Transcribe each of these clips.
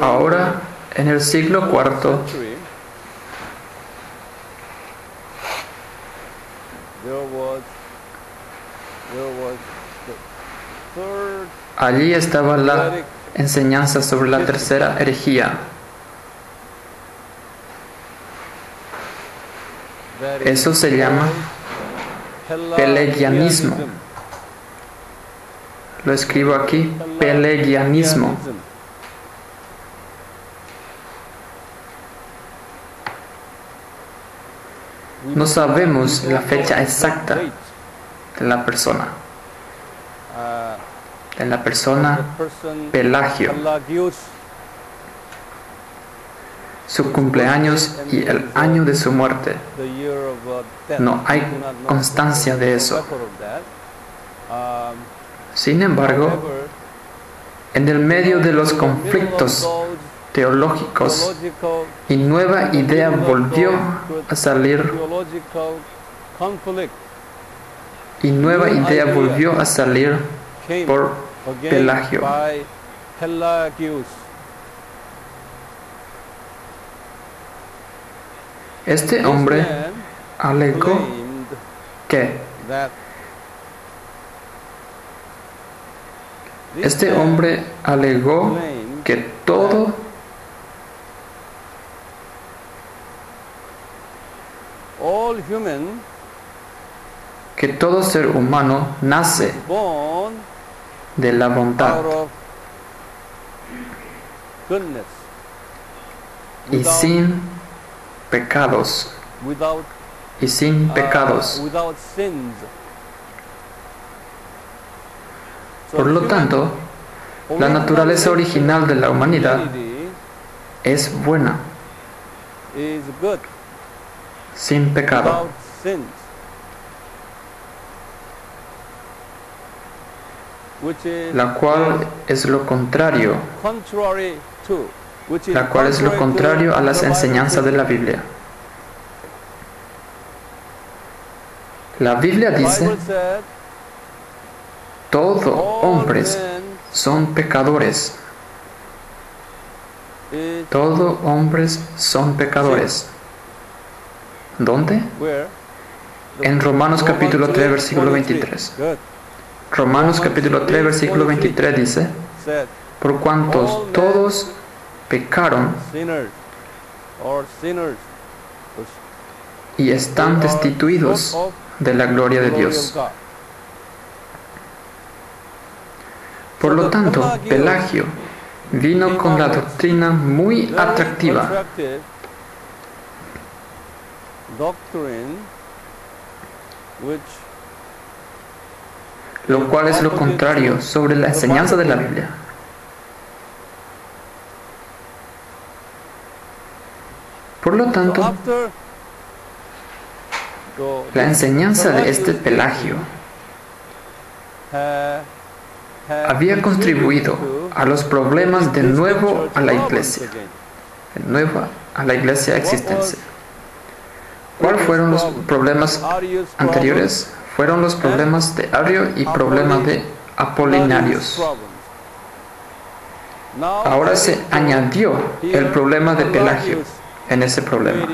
Ahora, en el siglo IV, allí estaba la enseñanza sobre la tercera herejía. Eso se llama pelagianismo. Lo escribo aquí, pelagianismo. No sabemos la fecha exacta de la persona Pelagio, su cumpleaños y el año de su muerte. No hay constancia de eso. Sin embargo, en el medio de los conflictos teológicos y nueva idea volvió a salir por Pelagio. Este hombre alegó que todo ser humano nace de la bondad y sin pecados. Por lo tanto, la naturaleza original de la humanidad es buena, sin pecado. La cual es lo contrario a las enseñanzas de la Biblia. La Biblia dice: todos hombres son pecadores. Todos hombres son pecadores. ¿Dónde? En Romanos capítulo 3, versículo 23. Romanos capítulo 3, versículo 23 dice: por cuanto todos pecaron y están destituidos de la gloria de Dios. Por lo tanto, Pelagio vino con la doctrina muy atractiva, lo cual es lo contrario sobre la enseñanza de la Biblia. Por lo tanto, la enseñanza de este Pelagio había contribuido a los problemas de nuevo a la iglesia existencia. ¿Cuáles fueron los problemas anteriores? Fueron los problemas de Ario y problemas de Apolinarios. Ahora se añadió el problema de Pelagio en ese problema.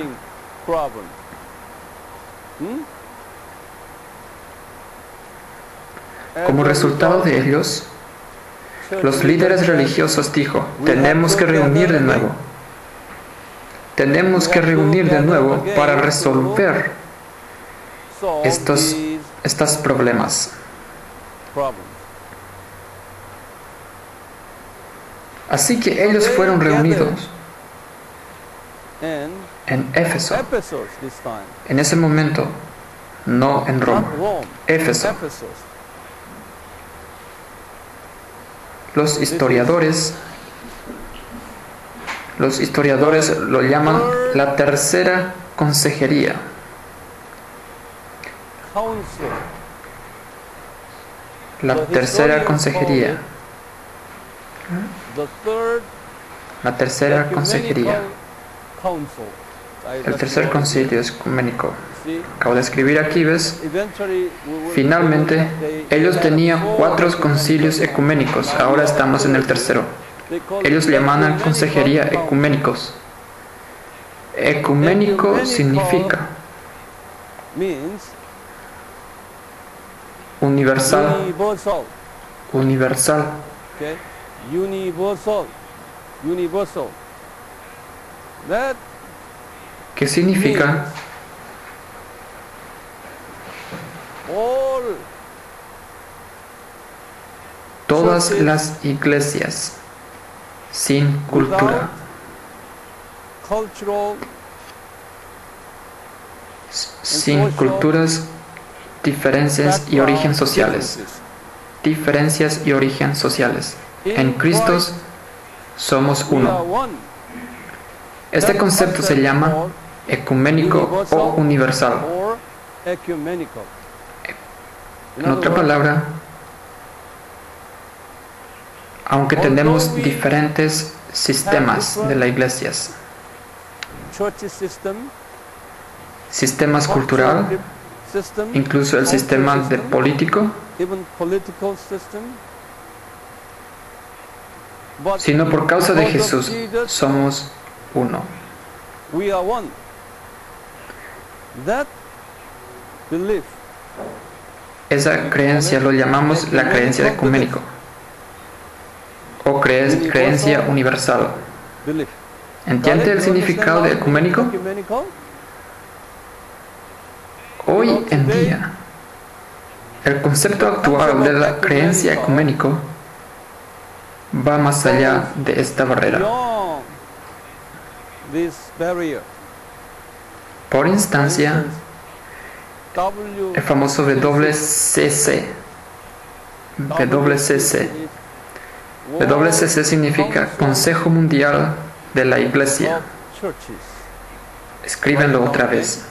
Como resultado de ellos, los líderes religiosos dijo: tenemos que reunir de nuevo. Tenemos que reunir de nuevo para resolver estos problemas. Así que ellos fueron reunidos en Éfeso. En ese momento, no en Roma. Éfeso. Los historiadores lo llaman la tercera consejería. La tercera consejería. La tercera consejería. el tercer concilio ecuménico. Acabo de escribir aquí, ¿ves? Finalmente, ellos tenían 4 concilios ecuménicos, ahora estamos en el tercero. Ellos le llaman consejería ecuménicos. Ecuménico significa universal. Universal. ¿Qué significa? Todas las iglesias sin cultura, sin culturas, diferencias y origen sociales. Diferencias y origen sociales. En Cristo somos uno. Este concepto se llama ecuménico o universal. En otra palabra, aunque tenemos diferentes sistemas de las iglesias, sistemas cultural, incluso el sistema de político, sino por causa de Jesús somos uno. Esa creencia lo llamamos la creencia de ecuménico o creencia universal. ¿Entiende el significado de ecuménico? Hoy en día, el concepto actual de la creencia ecuménico va más allá de esta barrera. Por instancia, el famoso WCC. WCC significa Consejo Mundial de la Iglesia. Escríbenlo otra vez.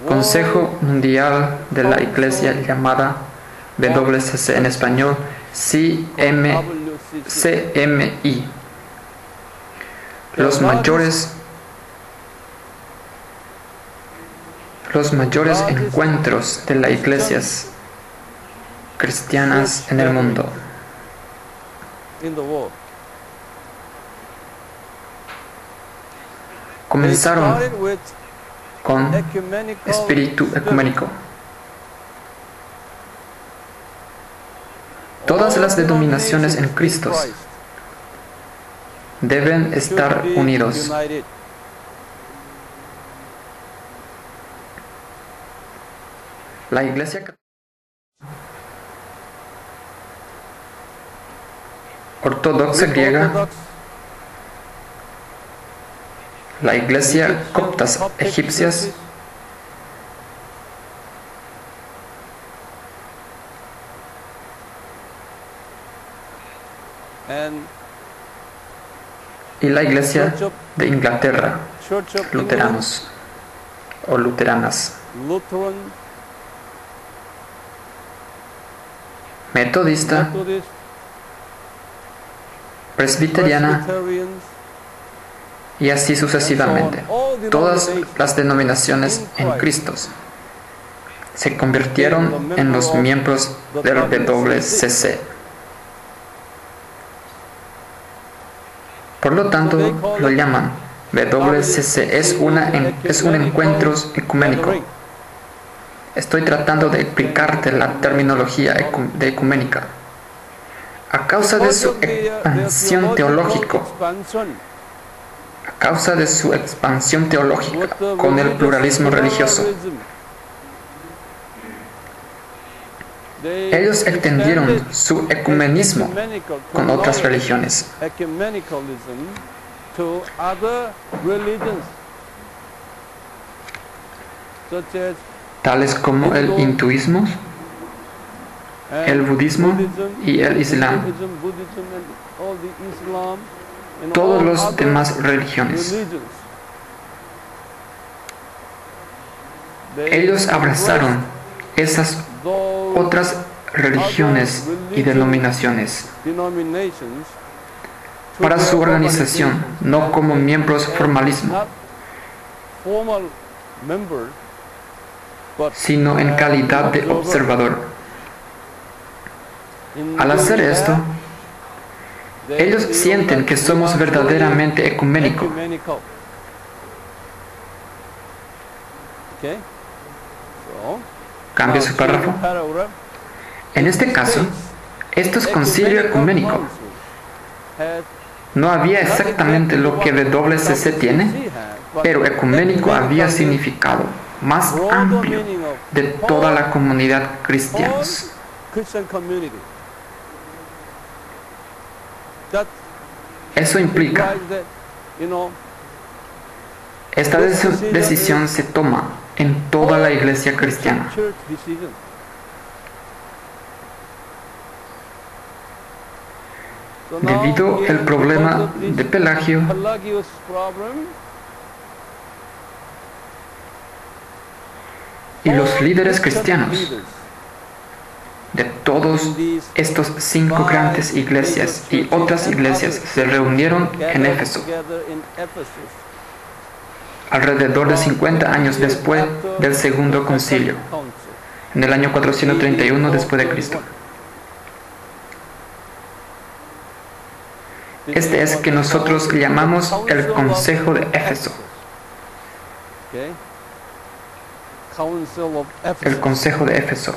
Consejo Mundial de la Iglesia, llamada WCC en español, CMI. Los mayores encuentros de las iglesias cristianas en el mundo. Comenzaron con espíritu ecuménico. Todas las denominaciones en Cristo deben estar unidos. La Iglesia ortodoxa griega, la Iglesia coptas egipcias, y la Iglesia de Inglaterra, luteranos o luteranas, metodista, presbiteriana y así sucesivamente. Todas las denominaciones en Cristo se convirtieron en los miembros del WCC. Por lo tanto, lo llaman WCC, es un encuentro ecuménico. Estoy tratando de explicarte la terminología de ecuménica. A causa de su expansión teológica, con el pluralismo religioso, ellos extendieron su ecumenismo con otras religiones. Tales como el hinduismo, el budismo y el islam, todos los demás religiones. Ellos abrazaron esas otras religiones y denominaciones para su organización, no como miembros formalismo, sino en calidad de observador. Al hacer esto, ellos sienten que somos verdaderamente ecuménicos. Cambia su párrafo. En este caso, esto es concilio ecuménico. No había exactamente lo que WCC tiene, pero ecuménico había significado más amplio de toda la comunidad cristiana. Eso implica, esta decisión se toma en toda la iglesia cristiana. Debido al problema de Pelagio, y los líderes cristianos de todos estos 5 grandes iglesias y otras iglesias se reunieron en Éfeso alrededor de 50 años después del segundo concilio, en el año 431 después de Cristo. Este es que nosotros llamamos el Consejo de Éfeso. El Consejo de Éfeso.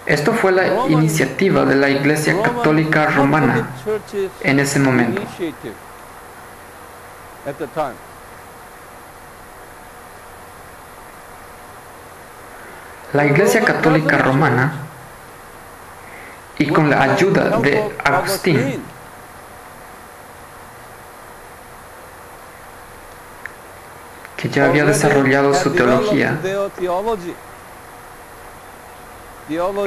Esto fue la iniciativa de la Iglesia Católica Romana en ese momento. La Iglesia Católica Romana, y con la ayuda de Agustín, que ya había desarrollado su teología,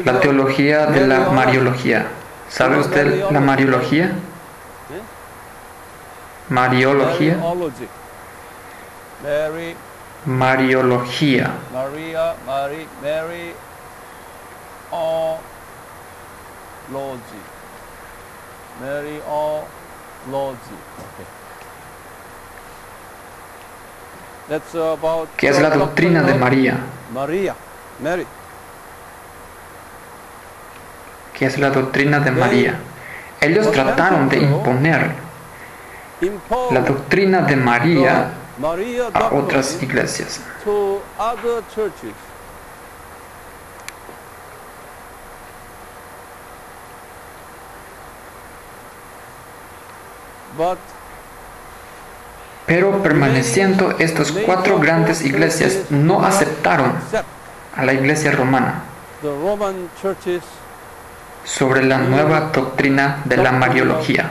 la teología de la Mariología. ¿Sabe usted la Mariología? Mariología. Mariología. ¿Qué es la doctrina de María? ¿Qué es la doctrina de María? Ellos trataron de imponer la doctrina de María a otras iglesias. Pero permaneciendo estos 4 grandes iglesias no aceptaron a la iglesia romana sobre la nueva doctrina de la Mariología.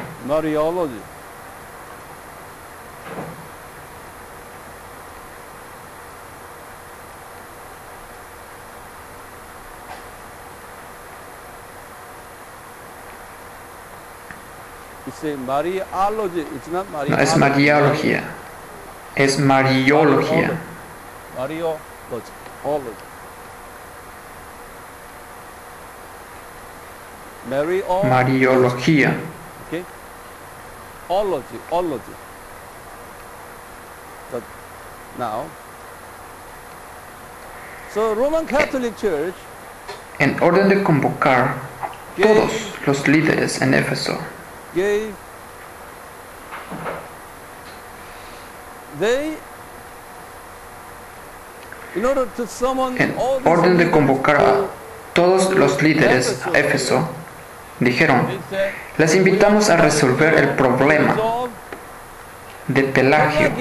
No es Mariología, es Mariología. Mariología. En orden de convocar a todos los líderes en Éfeso, en orden de convocar a todos los líderes a Éfeso, dijeron: les invitamos a resolver el problema de Pelagio,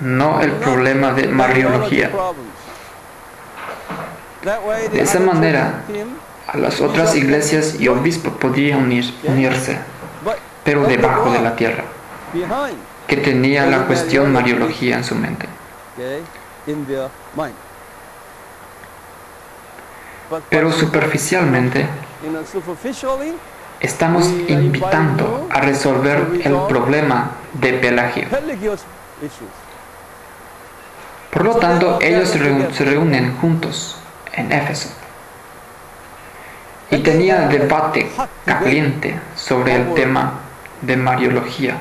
no el problema de Mariología. De esa manera, a las otras iglesias y obispos podían unirse, pero debajo de la tierra, que tenía la cuestión Mariología en su mente. Pero superficialmente, estamos invitando a resolver el problema de Pelagio. Por lo tanto, ellos se reúnen juntos en Éfeso y tenían debate caliente sobre el tema de Mariología.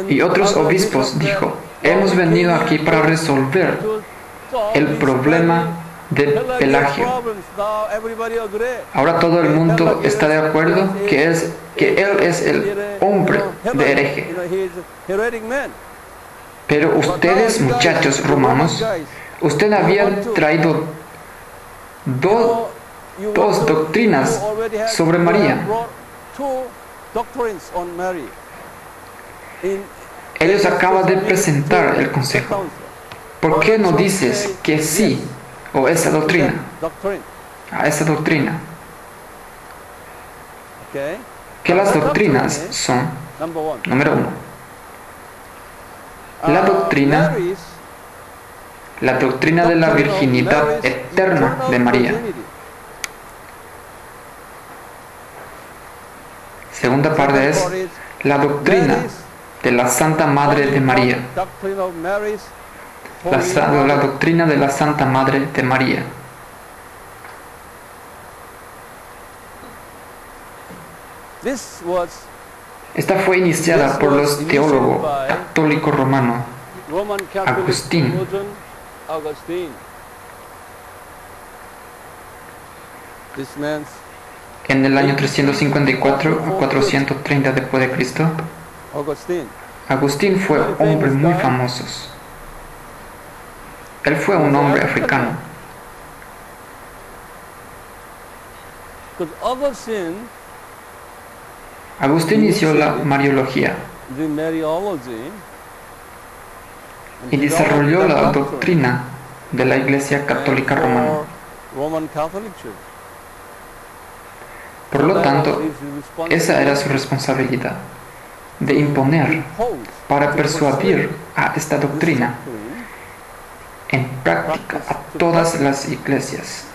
Y otros obispos dijo: hemos venido aquí para resolver el problema de Pelagio. Ahora todo el mundo está de acuerdo que él es el hombre de hereje. Pero ustedes, muchachos romanos, usted había traído dos doctrinas sobre María. Ellos acaban de presentar el consejo. ¿Por qué no dices que sí o esa doctrina? A esa doctrina. Que las doctrinas son, número uno, la doctrina de la virginidad eterna de María. Segunda parte es la doctrina de la Santa Madre de María. La doctrina de la Santa Madre de María. Esta fue iniciada por los teólogos católicos romanos Agustín. En el año 354 a 430 después de Cristo, Agustín fue un hombre muy famoso. Él fue un hombre africano. Agustín inició la Mariología y desarrolló la doctrina de la Iglesia Católica Romana. Por lo tanto, esa era su responsabilidad, de imponer para persuadir a esta doctrina en práctica a todas las iglesias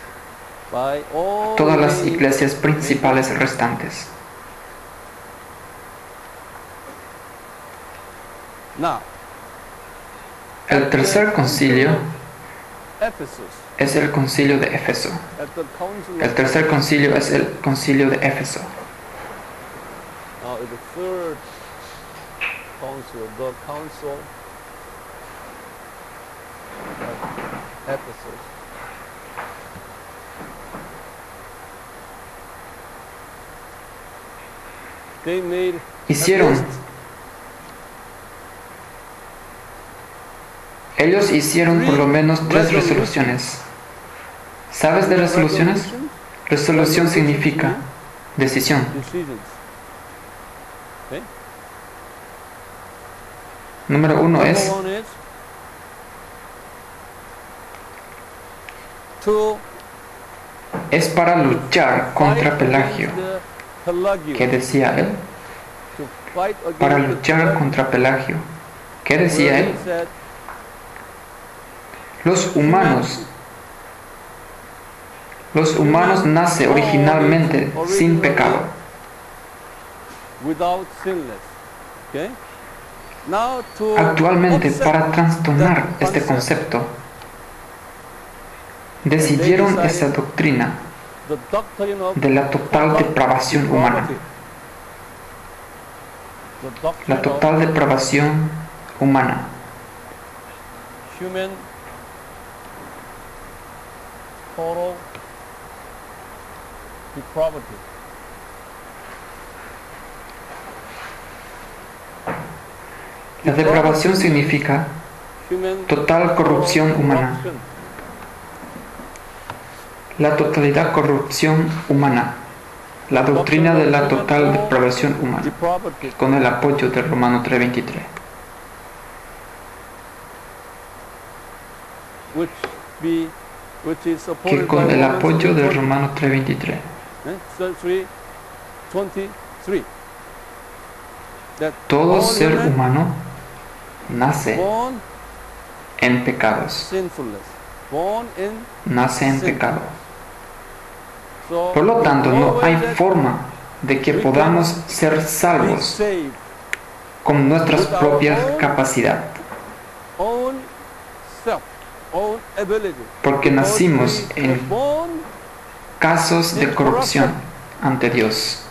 principales restantes. El tercer concilio es el concilio de Éfeso. El tercer concilio es el concilio de Éfeso. Ellos hicieron por lo menos 3 resoluciones. ¿Sabes de resoluciones? Resolución significa decisión. Número 1 es para luchar contra Pelagio. ¿Qué decía él? Para luchar contra Pelagio. ¿Qué decía él? Los humanos nacen originalmente sin pecado. Actualmente, para trastornar este concepto, decidieron esa doctrina de la total depravación humana. La total depravación humana. La depravación significa total corrupción humana. La totalidad corrupción humana. La doctrina de la total depravación humana, con el apoyo de Romano 3:23. Que con el apoyo de Romano 3:23. Todo ser humano nace en pecados. Nace en pecado. Por lo tanto, no hay forma de que podamos ser salvos con nuestras propias capacidades, porque nacimos en casos de corrupción ante Dios.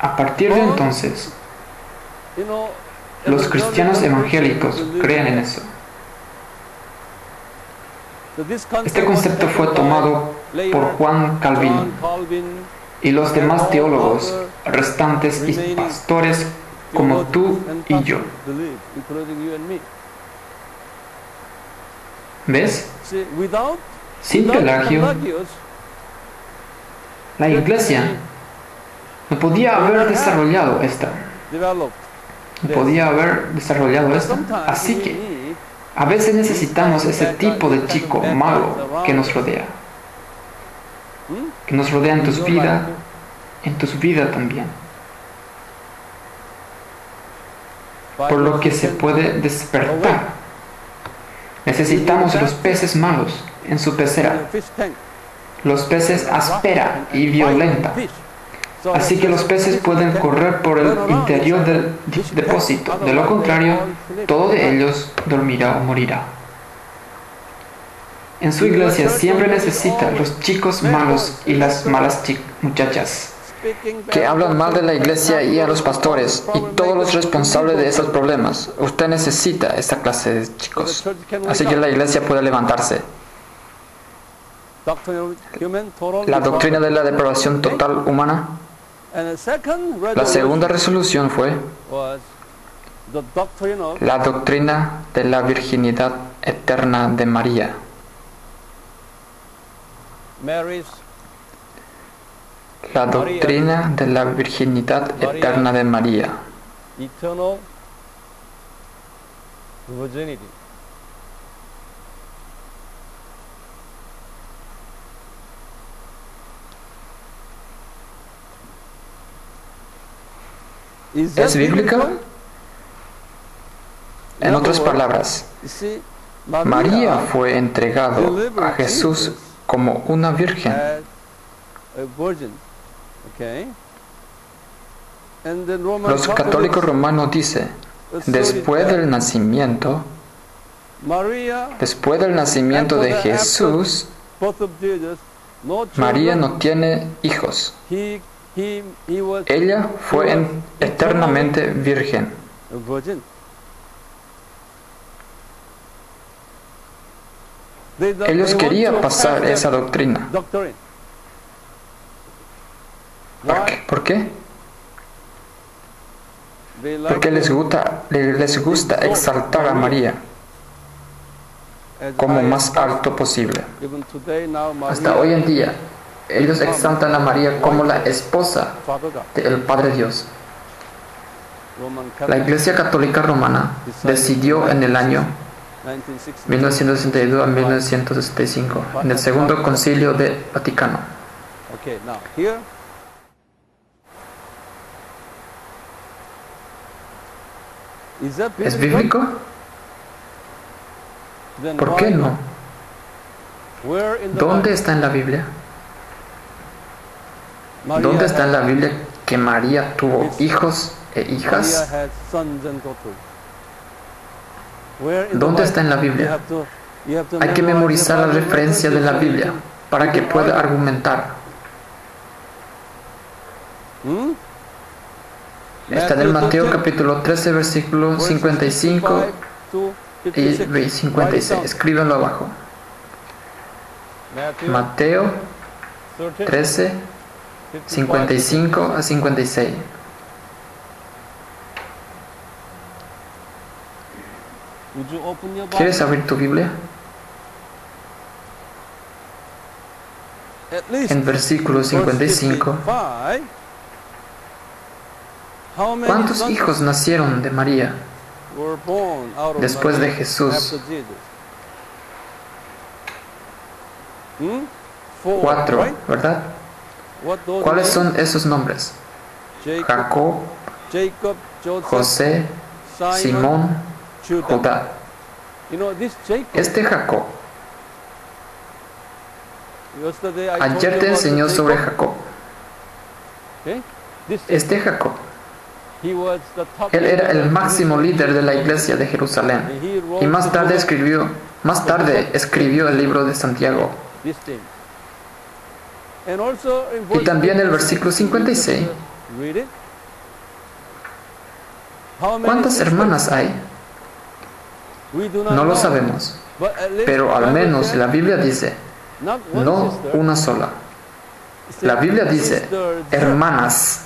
A partir de entonces, los cristianos evangélicos creen en eso. Este concepto fue tomado por Juan Calvino y los demás teólogos restantes y pastores como tú y yo. ¿Ves? Sin Pelagio, la iglesia no podía haber desarrollado esta. No podía haber desarrollado esto. Así que a veces necesitamos ese tipo de chico malo que nos rodea. Que nos rodea en tu vida también. Por lo que se puede despertar. Necesitamos los peces malos en su pecera. Los peces áspera y violenta. Así que los peces pueden correr por el interior del depósito. De lo contrario, todo de ellos dormirá o morirá. En su iglesia siempre necesita los chicos malos y las malas muchachas que hablan mal de la iglesia y a los pastores y todos los responsables de esos problemas. Usted necesita esta clase de chicos. Así que la iglesia puede levantarse. La doctrina de la depravación total humana. La segunda resolución fue la doctrina de la virginidad eterna de María. La doctrina de la virginidad eterna de María. ¿Es bíblica? En otras palabras, María fue entregado a Jesús como una virgen. Los católicos romanos dicen, después del nacimiento de Jesús, María no tiene hijos. Ella fue eternamente virgen. Ellos querían pasar esa doctrina. ¿Por qué? Porque les gusta exaltar a María como más alto posible. Hasta hoy en día, ellos exaltan a María como la esposa del Padre Dios. La Iglesia Católica Romana decidió en el año 1962 a 1965, en el Segundo Concilio de Vaticano. ¿Es bíblico? ¿Por qué no? ¿Dónde está en la Biblia? ¿Dónde está en la Biblia que María tuvo hijos e hijas? ¿Dónde está en la Biblia? Hay que memorizar la referencia de la Biblia para que pueda argumentar. Está en el Mateo capítulo 13, versículo 55 y 56. Escríbanlo abajo. Mateo 13, 55 a 56. ¿Quieres abrir tu Biblia? En versículo 55. ¿Cuántos hijos nacieron de María después de Jesús? 4, ¿verdad? ¿Cuáles son esos nombres? Jacob, José, Simón, Judá. Este Jacob, ayer te enseñó sobre Jacob. Este Jacob, él era el máximo líder de la iglesia de Jerusalén y más tarde escribió el libro de Santiago. Y también el versículo 56. ¿Cuántas hermanas hay? No lo sabemos, pero al menos la Biblia dice, no una sola. La Biblia dice, hermanas.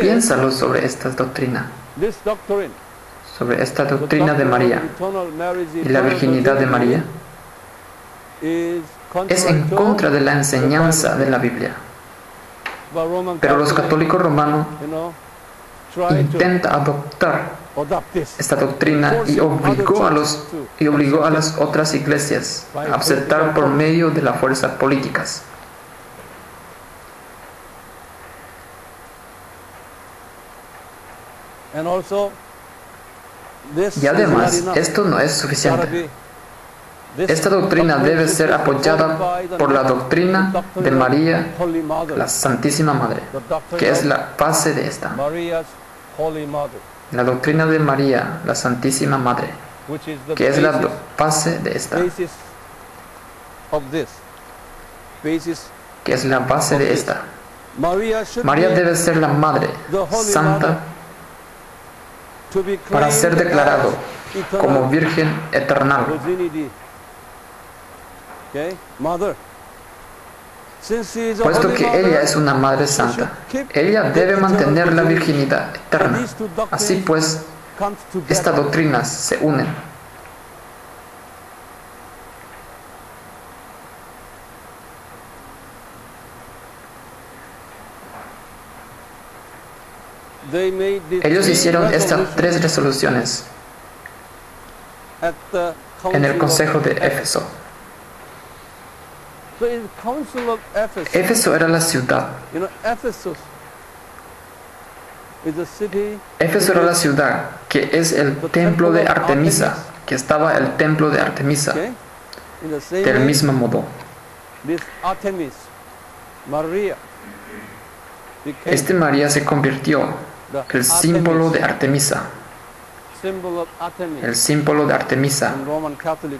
Piénsalo sobre esta doctrina, sobre esta doctrina de María y la virginidad de María. Es en contra de la enseñanza de la Biblia. Pero los católicos romanos intentan adoptar esta doctrina y obligó a las otras iglesias a aceptar por medio de las fuerzas políticas. Y además, esto no es suficiente. Esta doctrina debe ser apoyada por la doctrina de María, la Santísima Madre, que es la base de esta. La doctrina de María, la Santísima Madre, que es la base de esta. Que es la base de esta. María debe ser la Madre Santa para ser declarado como Virgen Eterna. Puesto que ella es una Madre Santa, ella debe mantener la virginidad eterna. Así pues, estas doctrinas se unen. Ellos hicieron estas 3 resoluciones en el Consejo de Éfeso. Éfeso era la ciudad. Éfeso era la ciudad que es el templo de Artemisa, que estaba el templo de Artemisa. Del mismo modo, este María se convirtió el símbolo de Artemisa, el símbolo de Artemisa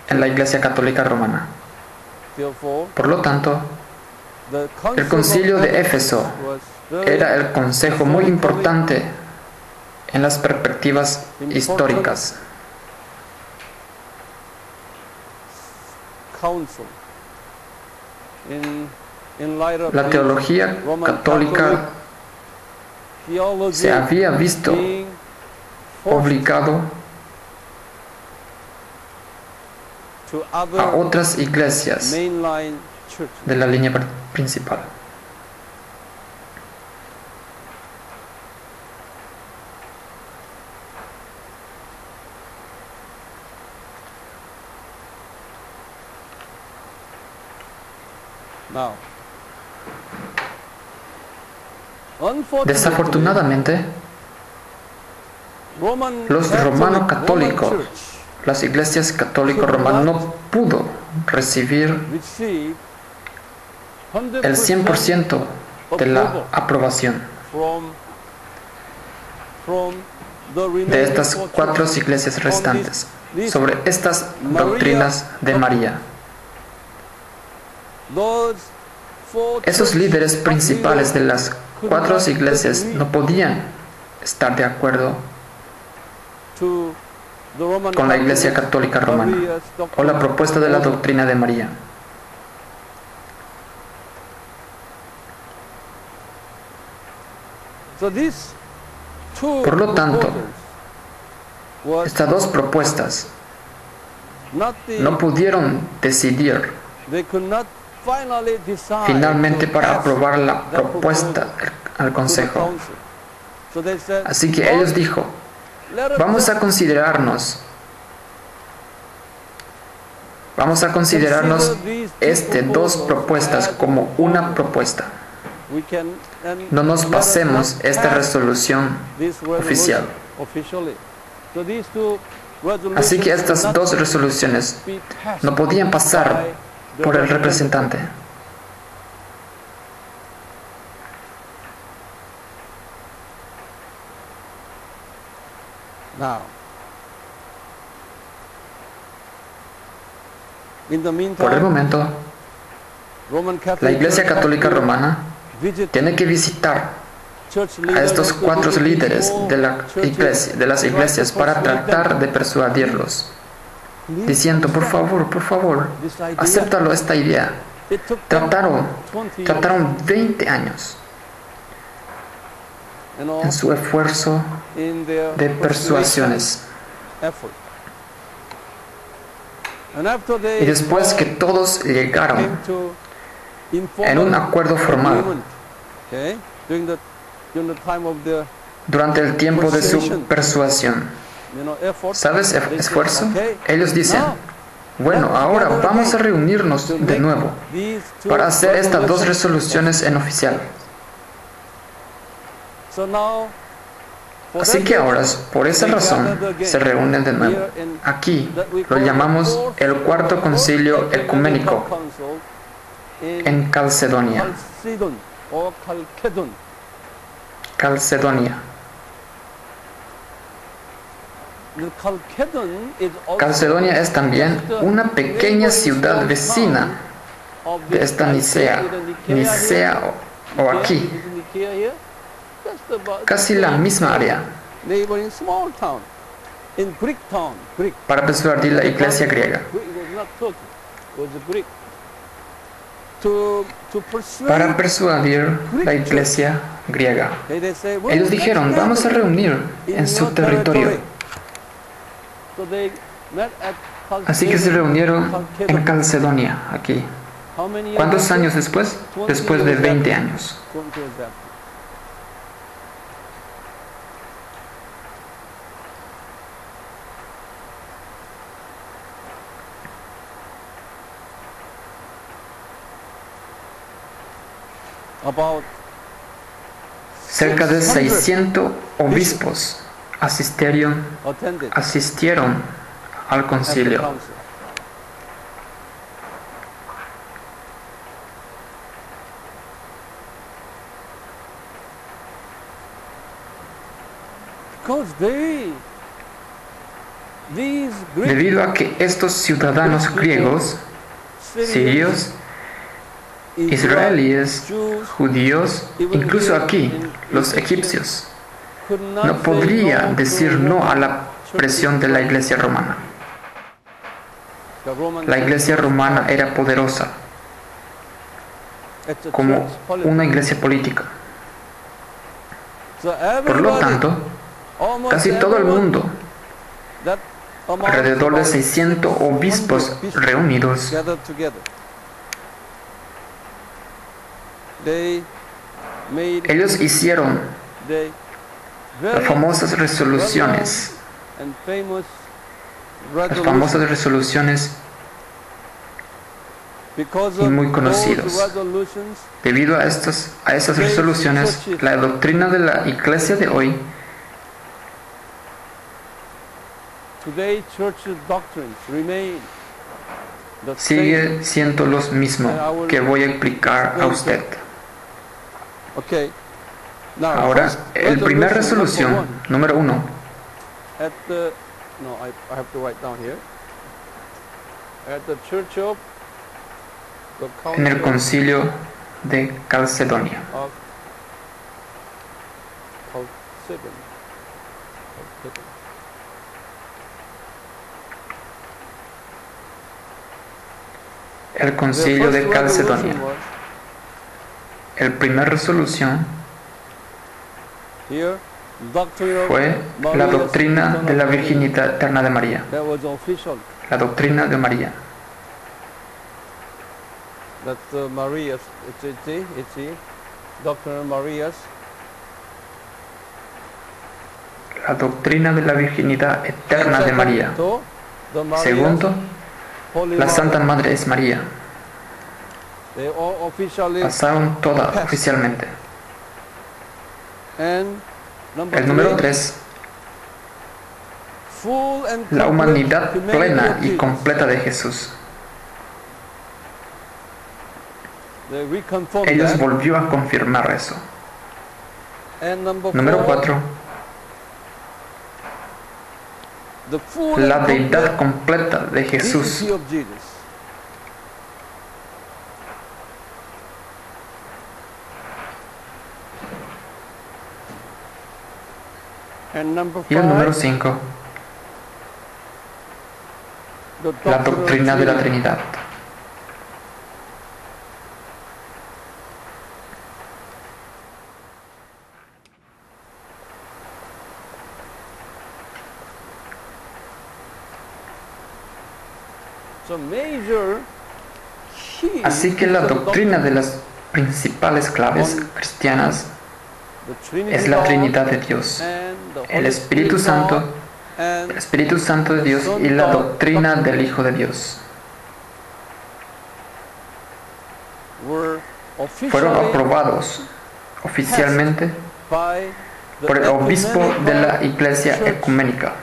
en la Iglesia Católica Romana. Por lo tanto, el concilio de Éfeso era el consejo muy importante en las perspectivas históricas. La teología católica se había visto obligado a otras iglesias de la línea principal. Desafortunadamente, los romanos católicos, las iglesias católicas romanas, no pudo recibir el 100% de la aprobación de estas 4 iglesias restantes sobre estas doctrinas de María. Esos líderes principales de las 4 iglesias no podían estar de acuerdo con la Iglesia Católica Romana o la propuesta de la doctrina de María. Por lo tanto, estas 2 propuestas no pudieron decidir finalmente para aprobar la propuesta al Consejo. Así que ellos dijo, vamos a considerarnos Vamos a considerarnos dos propuestas como una propuesta. No nos pasemos esta resolución oficial. Así que estas dos resoluciones no podían pasar por el representante. Por el momento, la Iglesia Católica Romana tiene que visitar a estos 4 líderes de las iglesias para tratar de persuadirlos, diciendo, por favor, acéptalo esta idea. Trataron 20 años en su esfuerzo de persuasiones. Y después que todos llegaron en un acuerdo formal, durante el tiempo de su persuasión, ¿sabes? Esfuerzo. Ellos dicen, bueno, ahora vamos a reunirnos de nuevo para hacer estas 2 resoluciones en oficial. Así que ahora, por esa razón, se reúnen de nuevo. Aquí lo llamamos el Cuarto Concilio Ecuménico en Calcedonia. Calcedonia es también una pequeña ciudad vecina de esta Nicea o aquí, casi la misma área, para persuadir la iglesia griega. Para persuadir la iglesia griega. Ellos dijeron, vamos a reunir en su territorio. Así que se reunieron en Calcedonia, aquí. ¿Cuántos años después? Después de 20 años. Cerca de 600 obispos asistieron al concilio. Debido a que estos ciudadanos griegos, sirios, israelíes, judíos, incluso aquí, los egipcios, no podrían decir no a la presión de la iglesia romana. La iglesia romana era poderosa, como una iglesia política. Por lo tanto, casi todo el mundo, alrededor de 600 obispos reunidos, ellos hicieron las famosas resoluciones y muy conocidos. Debido a esas resoluciones, la doctrina de la iglesia de hoy sigue siendo los mismos que voy a explicar a usted. Ahora, la primera resolución, número 1. En el concilio de Calcedonia. El concilio de Calcedonia. La primera resolución fue la doctrina de la virginidad eterna de María. La doctrina de María. La doctrina de la virginidad eterna de María. Segundo, La Santa Madre es María. Pasaron toda oficialmente. El número 3. La humanidad plena y completa de Jesús. Ellos volvió a confirmar eso. Número 4. La deidad completa de Jesús. Y el número 5. La doctrina de la Trinidad. Así que la doctrina de las principales claves cristianas es la Trinidad de Dios, el Espíritu Santo de Dios y la doctrina del Hijo de Dios. Fueron aprobados oficialmente por el obispo de la Iglesia Ecuménica.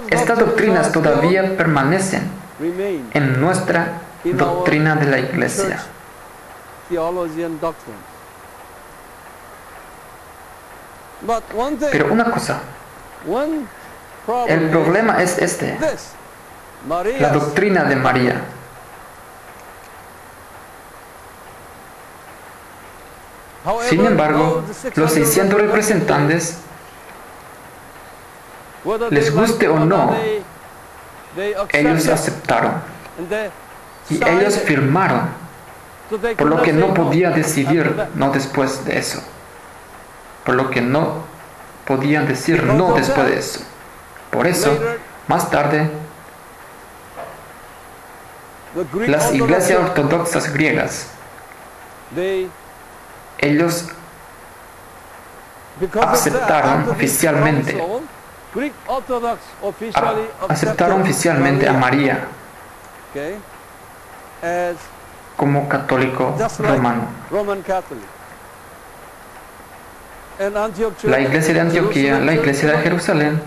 Estas doctrinas todavía permanecen en nuestra doctrina de la Iglesia. Pero una cosa, el problema es este, la doctrina de María. Sin embargo, los 600 representantes, les guste o no, ellos aceptaron y ellos firmaron, por lo que no podía decidir no después de eso, por lo que no podían decir no después de eso. Por eso, más tarde, las iglesias ortodoxas griegas, ellos aceptaron oficialmente a María como católico romano. La iglesia de Antioquía, la iglesia de Jerusalén,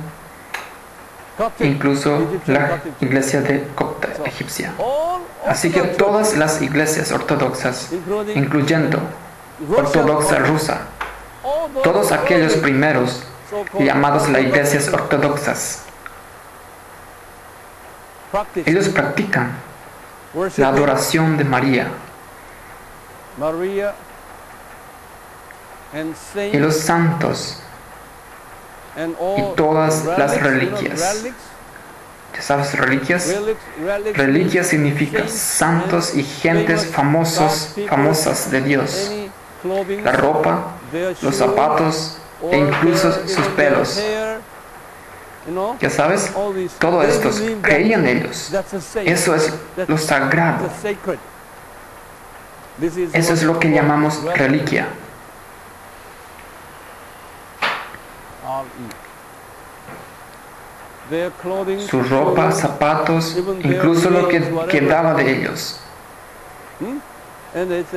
incluso la iglesia de Copta egipcia. Así que todas las iglesias ortodoxas, incluyendo ortodoxa rusa, todos aquellos primeros llamados las iglesias ortodoxas, ellos practican la adoración de María y los santos y todas las reliquias. ¿Ya sabes reliquias? Reliquias significa santos y gentes famosas de Dios. La ropa, los zapatos e incluso sus pelos. ¿Ya sabes? Todo esto creían ellos. Eso es lo sagrado. Eso es lo que llamamos reliquia. Su ropa, zapatos, incluso lo que quedaba de ellos.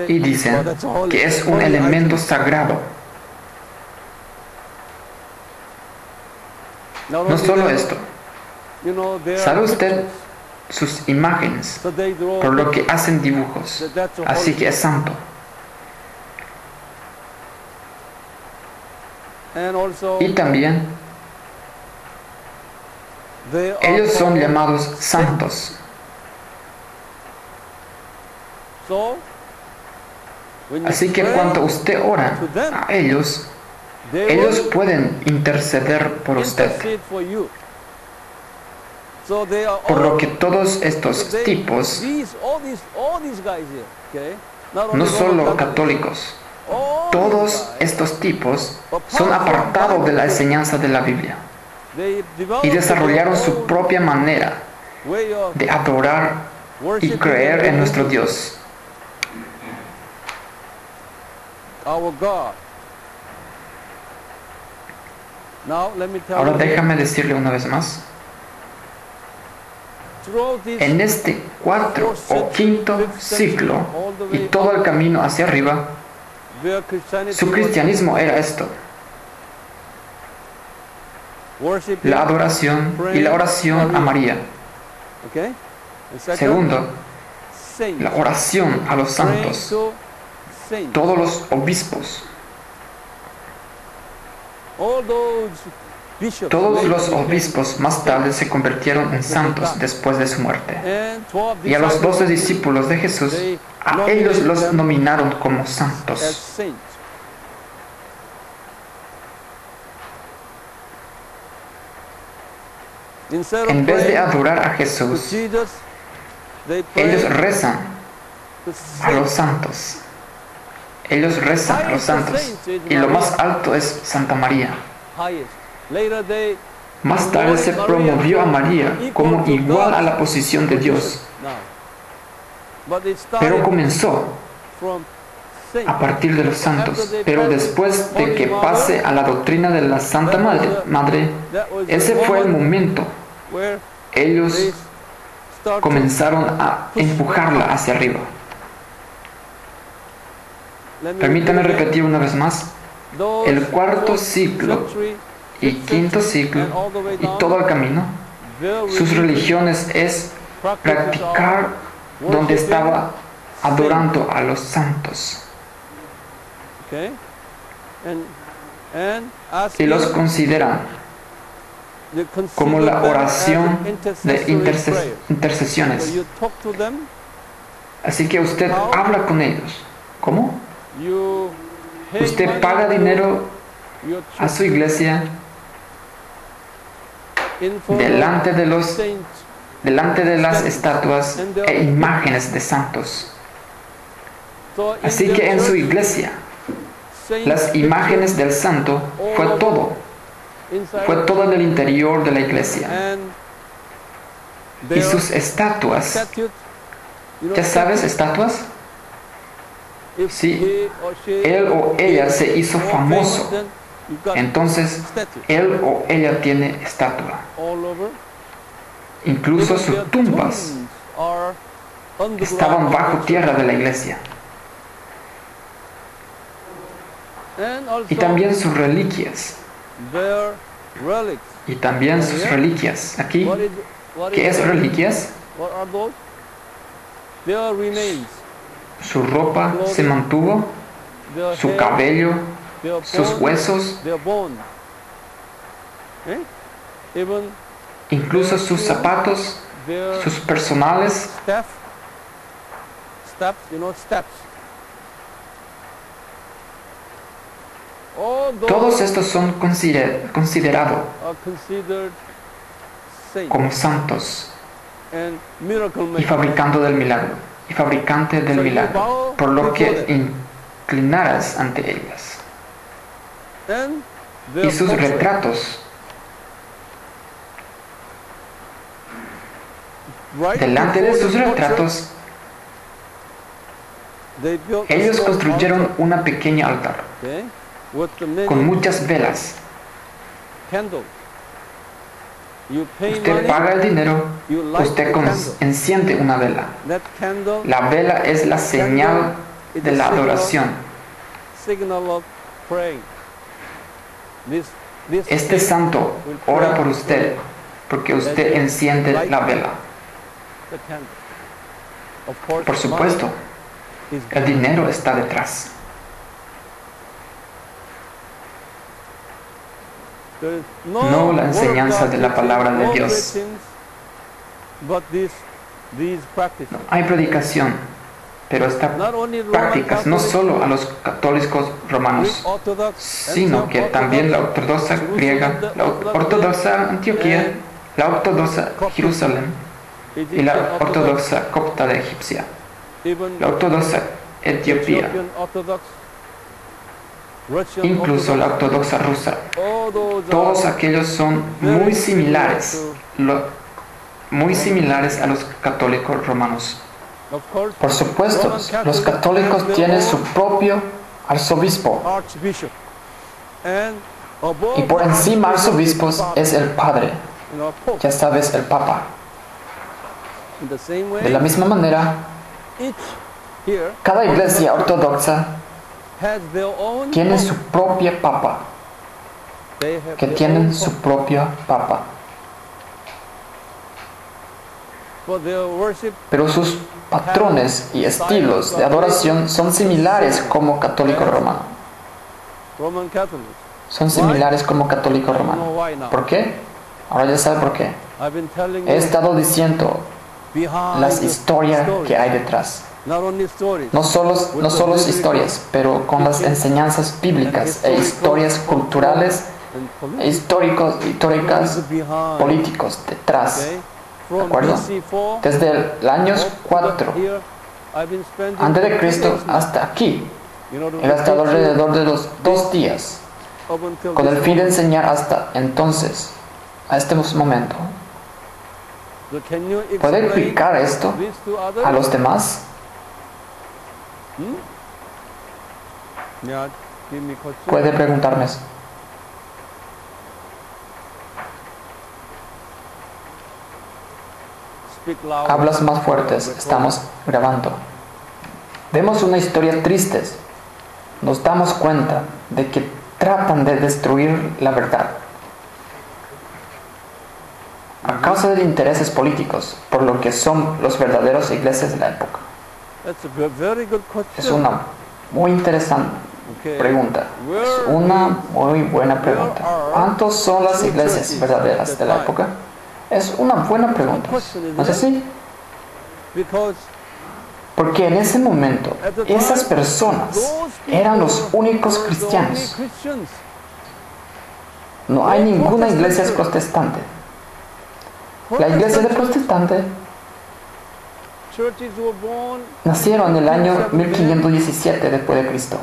Y dicen que es un elemento sagrado. No solo esto. ¿Sabe usted sus imágenes? Por lo que hacen dibujos. Así que es santo. Y también ellos son llamados santos. Así que cuando usted ora a ellos, ellos pueden interceder por usted. Por lo que todos estos tipos, no solo católicos, todos estos tipos son apartados de la enseñanza de la Biblia y desarrollaron su propia manera de adorar y creer en nuestro Dios. Ahora déjame decirle una vez más, En este cuarto o quinto siglo y todo el camino hacia arriba, su cristianismo era esto: la adoración y la oración a María. Segundo, la oración a los santos, todos los obispos. Todos los obispos más tarde se convirtieron en santos después de su muerte. Y a los 12 discípulos de Jesús, a ellos los nominaron como santos. En vez de adorar a Jesús, ellos rezan a los santos. Ellos rezan a los santos. Y lo más alto es Santa María. Más tarde se promovió a María como igual a la posición de Dios. Pero comenzó a partir de los santos. Pero después de que pase a la doctrina de la Santa Madre, ese fue el momento. Ellos comenzaron a empujarla hacia arriba. Permítame repetir una vez más. El cuarto siglo y quinto siglo y todo el camino, sus religiones es practicar donde estaba adorando a los santos. Y los consideran como la oración de intercesiones. Así que usted habla con ellos. ¿Cómo? Usted paga dinero a su iglesia delante de las estatuas e imágenes de santos. Así que en su iglesia, las imágenes del santo fue todo en el interior de la iglesia. Y sus estatuas, ¿ya sabes estatuas? Si él o ella se hizo famoso, entonces él o ella tiene estatua. Incluso sus tumbas estaban bajo tierra de la iglesia. Y también sus reliquias. Aquí, ¿qué es reliquias? Su ropa se mantuvo, su cabello, sus huesos, incluso sus zapatos, sus personales. Todos estos son considerados como santos y fabricante del milagro, por lo que inclinaras ante ellas. Y sus retratos, delante de sus retratos, ellos construyeron una pequeña altar con muchas velas. Usted paga el dinero, usted enciende una vela. La vela es la señal de la adoración. Este santo ora por usted porque usted enciende la vela. Por supuesto, el dinero está detrás. No la enseñanza de la palabra de Dios. No hay predicación, pero estas prácticas no solo a los católicos romanos, sino que también la ortodoxa griega, la ortodoxa Antioquía, la ortodoxa Jerusalén y la ortodoxa copta de Egipcia, la ortodoxa Etiopía, incluso la ortodoxa rusa. Todos aquellos son muy similares a los católicos romanos. Por supuesto, los católicos tienen su propio arzobispo, y por encima arzobispos es el padre, ya sabes, el papa. De la misma manera, cada iglesia ortodoxa tiene su propia papa, que tienen su propia papa. Pero sus patrones y estilos de adoración son similares como católico romano. Son similares como católico romano. ¿Por qué? Ahora ya sabe por qué. He estado diciendo las historias que hay detrás. No solo historias, pero con las enseñanzas bíblicas e historias culturales e históricas políticos detrás. ¿De acuerdo? Desde el año 4 antes de Cristo hasta aquí, he gastado alrededor de los 2 días con el fin de enseñar hasta entonces, a este momento. ¿Puede explicar esto a los demás? Puede preguntarme eso. Hablas más fuertes, estamos grabando. Vemos una historia triste. Nos damos cuenta de que tratan de destruir la verdad a causa de intereses políticos, por lo que son los verdaderos iglesias de la época. Es una muy interesante pregunta. Es una muy buena pregunta. ¿Cuántos son las iglesias verdaderas de la época? Es una buena pregunta, ¿no es así? Porque en ese momento, esas personas eran los únicos cristianos. No hay ninguna iglesia protestante. La iglesia de protestante nacieron en el año 1517 después de Cristo.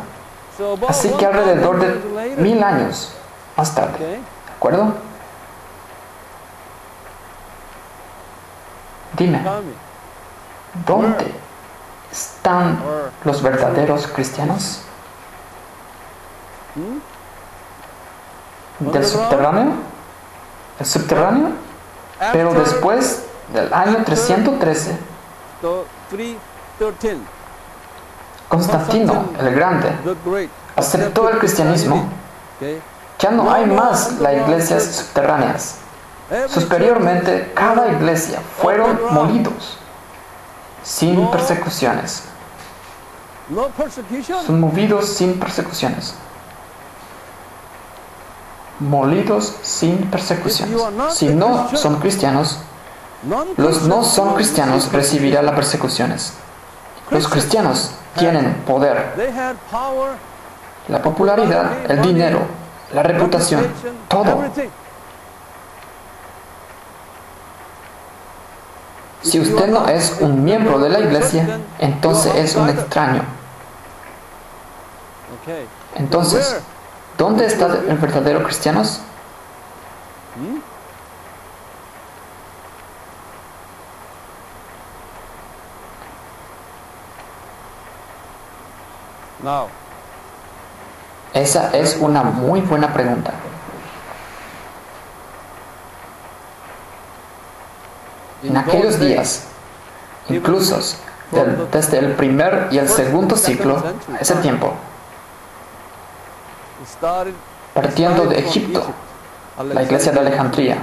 Así que alrededor de 1000 años más tarde. ¿De acuerdo? Dime, ¿dónde están los verdaderos cristianos? ¿Del subterráneo? ¿El subterráneo? Pero después del año 313, Constantino el Grande aceptó el cristianismo. Ya no hay más las iglesias subterráneas. Superiormente, cada iglesia fueron molidos sin persecuciones. Son movidos sin persecuciones. Molidos sin persecuciones. Si no son cristianos, los no son cristianos recibirán las persecuciones. Los cristianos tienen poder, la popularidad, el dinero, la reputación, todo. Si usted no es un miembro de la iglesia, entonces es un extraño. Entonces, ¿dónde está el verdadero cristiano? Esa es una muy buena pregunta. En aquellos días, incluso desde el primer y el segundo siglo, ese tiempo, partiendo de Egipto, la iglesia de Alejandría,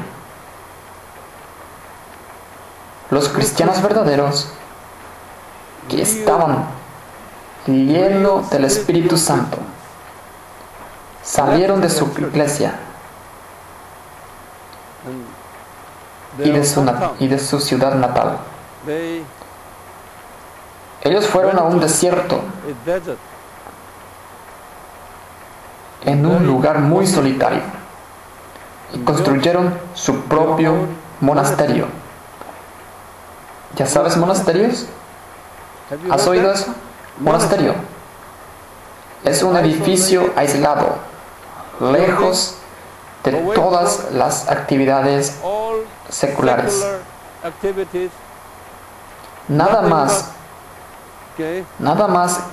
los cristianos verdaderos que estaban llenos del Espíritu Santo salieron de su iglesia y de su ciudad natal. Ellos fueron a un desierto, en un lugar muy solitario, y construyeron su propio monasterio. ¿Ya sabes monasterios? ¿Has oído eso? Monasterio es un edificio aislado, lejos de todas las actividades seculares. Nada más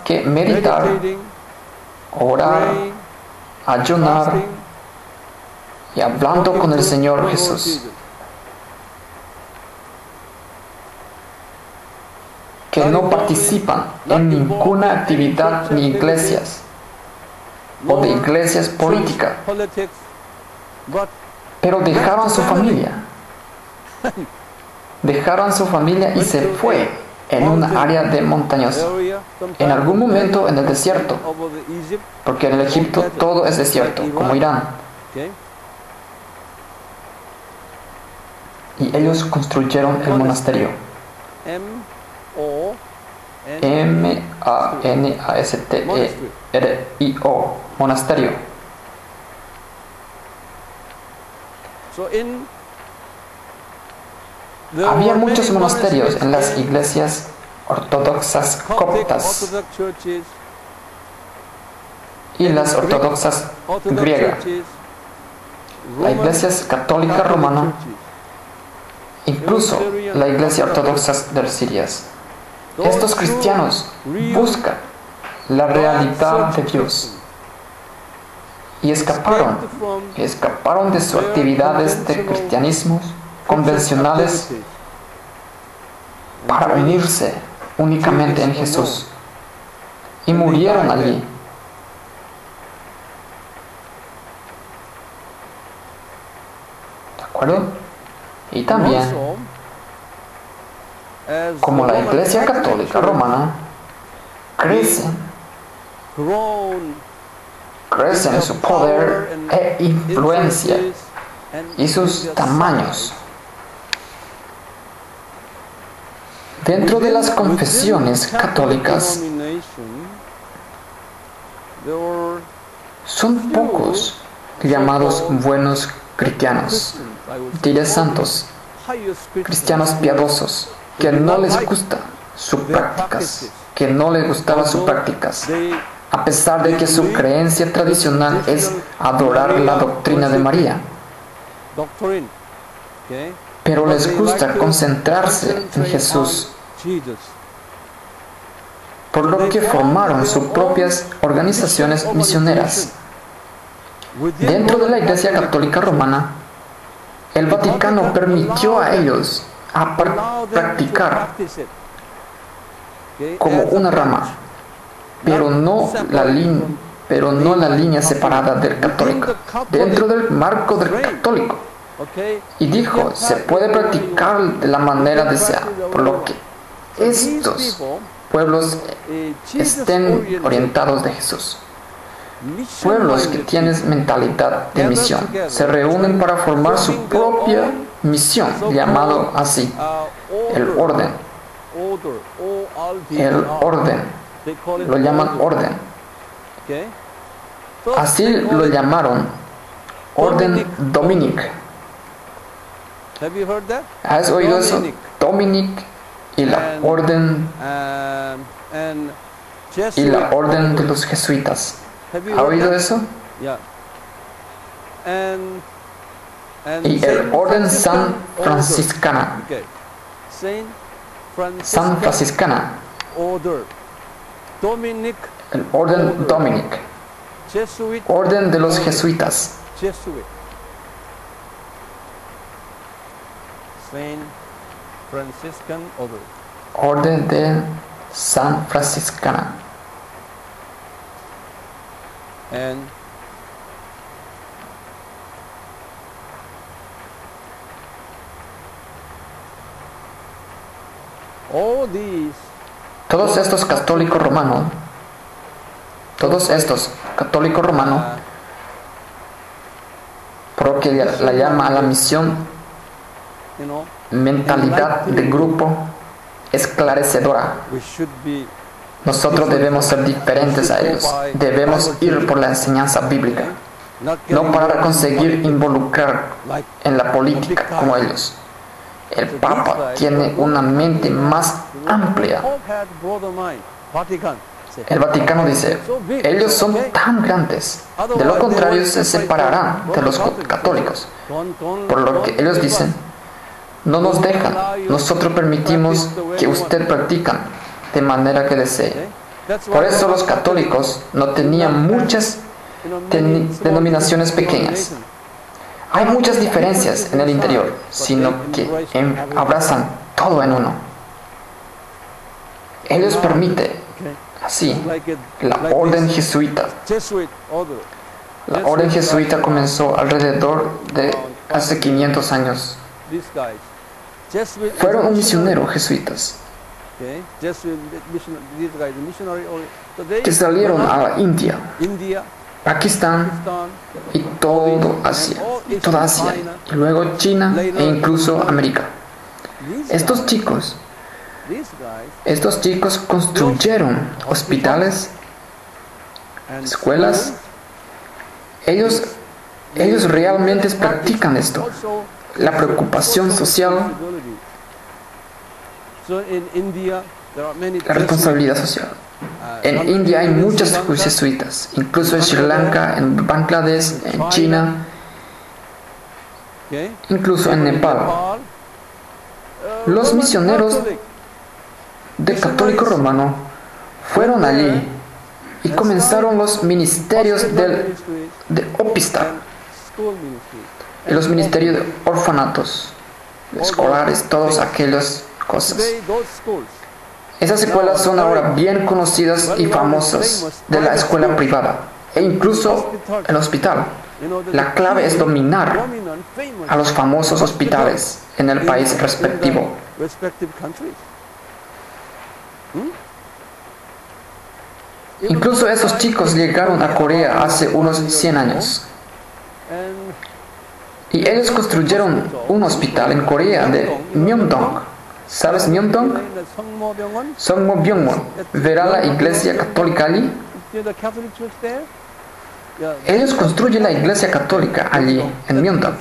que meditar, orar, ayunar y hablando con el Señor Jesús. que no participan en ninguna actividad ni iglesias o de iglesias políticas, pero dejaron su familia. Dejaron su familia y se fue en una área de montañosa, en algún momento en el desierto, porque en el Egipto todo es desierto, como Irán. Y ellos construyeron el monasterio. M-A-N-A-S-T-E-R-I-O, monasterio. Había muchos monasterios en las iglesias ortodoxas coptas y las ortodoxas griegas, la iglesia católica romana, incluso la iglesia ortodoxa de Siria. Estos cristianos buscan la realidad de Dios y escaparon de sus actividades de cristianismo convencionales para unirse únicamente en Jesús y murieron allí. ¿De acuerdo? Y también, como la Iglesia Católica Romana, crecen en su poder e influencia y sus tamaños. Dentro de las confesiones católicas, son pocos llamados buenos cristianos, diré santos, cristianos piadosos, que no les gusta sus prácticas, a pesar de que su creencia tradicional es adorar la doctrina de María. Pero les gusta concentrarse en Jesús, por lo que formaron sus propias organizaciones misioneras. Dentro de la Iglesia Católica Romana, el Vaticano permitió a ellos practicar como una rama, pero no la línea separada del católico, dentro del marco del católico. Y dijo, se puede practicar de la manera deseada, por lo que estos pueblos estén orientados de Jesús. Pueblos que tienen mentalidad de misión se reúnen para formar su propia misión, llamado así, el orden. Lo llaman orden. Así lo llamaron Orden Dominic. ¿Has oído eso? Dominic y la orden de los jesuitas. ¿Ha oído eso? Y el orden San Franciscana. San Franciscana. El orden Dominic. Orden de los jesuitas. Orden de San Franciscana. Todos estos católicos romanos, por lo que la llama a la misión, mentalidad de grupo esclarecedora. Nosotros debemos ser diferentes a ellos. Debemos ir por la enseñanza bíblica, no para conseguir involucrar en la política como ellos. El Papa tiene una mente más amplia. El Vaticano dice, ellos son tan grandes, de lo contrario se separarán de los católicos. Por lo que ellos dicen, no nos dejan, nosotros permitimos que usted practican de manera que desee. Por eso los católicos no tenían muchas denominaciones pequeñas. Hay muchas diferencias en el interior, sino que abrazan todo en uno. Ellos permiten, así, la orden jesuita. La orden jesuita comenzó alrededor de hace 500 años. Fueron un misionero jesuitas que salieron a la India, Pakistán y toda Asia, y luego China e incluso América. Estos chicos construyeron hospitales, escuelas. Ellos realmente practican esto, la preocupación social, la responsabilidad social. En India hay muchas jesuitas, incluso en Sri Lanka, en Bangladesh, en China, incluso en Nepal. Los misioneros de católico romano fueron allí y comenzaron los ministerios de Opista y los ministerios de orfanatos, escolares, todas aquellas cosas. Esas escuelas son ahora bien conocidas y famosas de la escuela privada e incluso el hospital. La clave es dominar a los famosos hospitales en el país respectivo. Incluso esos chicos llegaron a Corea hace unos 100 años. Y ellos construyeron un hospital en Corea de Myeongdong. ¿Sabes Myeongdong? Songmo-byongwon. ¿Verá la iglesia católica allí? Ellos construyen la iglesia católica allí, en Myeongdong,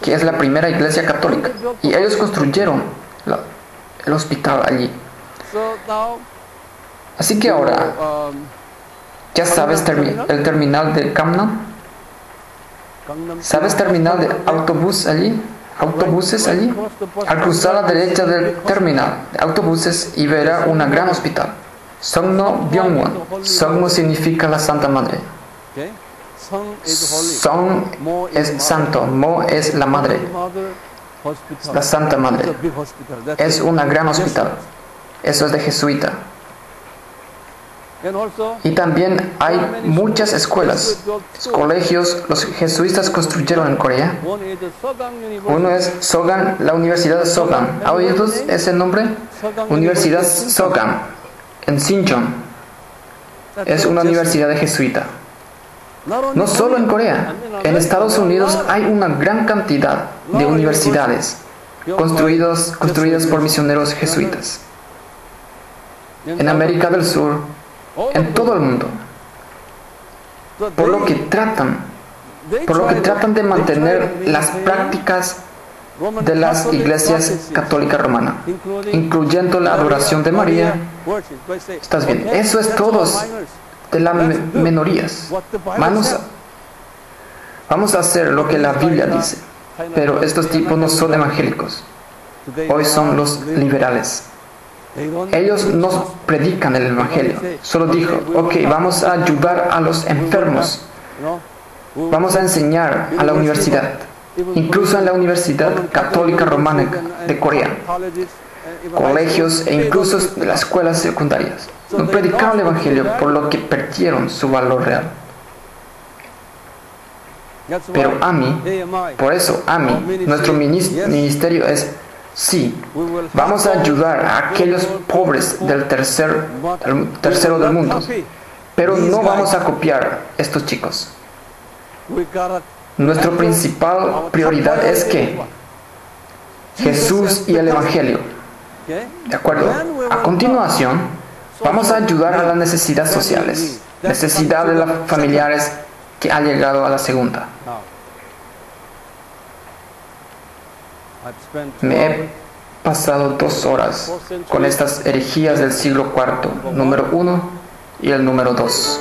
que es la primera iglesia católica. Y ellos construyeron el hospital allí. Así que ahora, ¿ya sabes el terminal de Gangnam? ¿Sabes terminal de autobuses allí? Al cruzar a la derecha del terminal de autobuses y verá un gran hospital. Songno-byongwon. Songno significa la Santa Madre. Song es santo, Mo es la madre. La Santa Madre. Es un gran hospital. Eso es de jesuita. Y también hay muchas escuelas, colegios, los jesuitas construyeron en Corea. Uno es Sogang, la Universidad de Sogang. ¿Ha oído ese nombre? Universidad Sogang, en Sinchon. Es una universidad de jesuita. No solo en Corea, en Estados Unidos hay una gran cantidad de universidades construidas por misioneros jesuitas. En América del Sur, en todo el mundo. Por lo que tratan de mantener las prácticas de las iglesias católicas romanas, incluyendo la adoración de María. ¿Estás bien? Eso es todo de las minorías. Vamos a hacer lo que la Biblia dice, pero estos tipos no son evangélicos. Hoy son los liberales. Ellos no predican el evangelio. Solo dijo, ok, vamos a ayudar a los enfermos. Vamos a enseñar a la universidad. Incluso en la Universidad Católica Romana de Corea. Colegios e incluso las escuelas secundarias. No predicaron el evangelio, por lo que perdieron su valor real. Pero por eso nuestro ministerio es: sí, vamos a ayudar a aquellos pobres del tercero del mundo, pero no vamos a copiar estos chicos. Nuestra principal prioridad es que Jesús y el Evangelio. ¿De acuerdo? A continuación, vamos a ayudar a las necesidades sociales, necesidades de los familiares que han llegado a la segunda. Me he pasado 2 horas con estas herejías del siglo IV, número 1 y el número 2.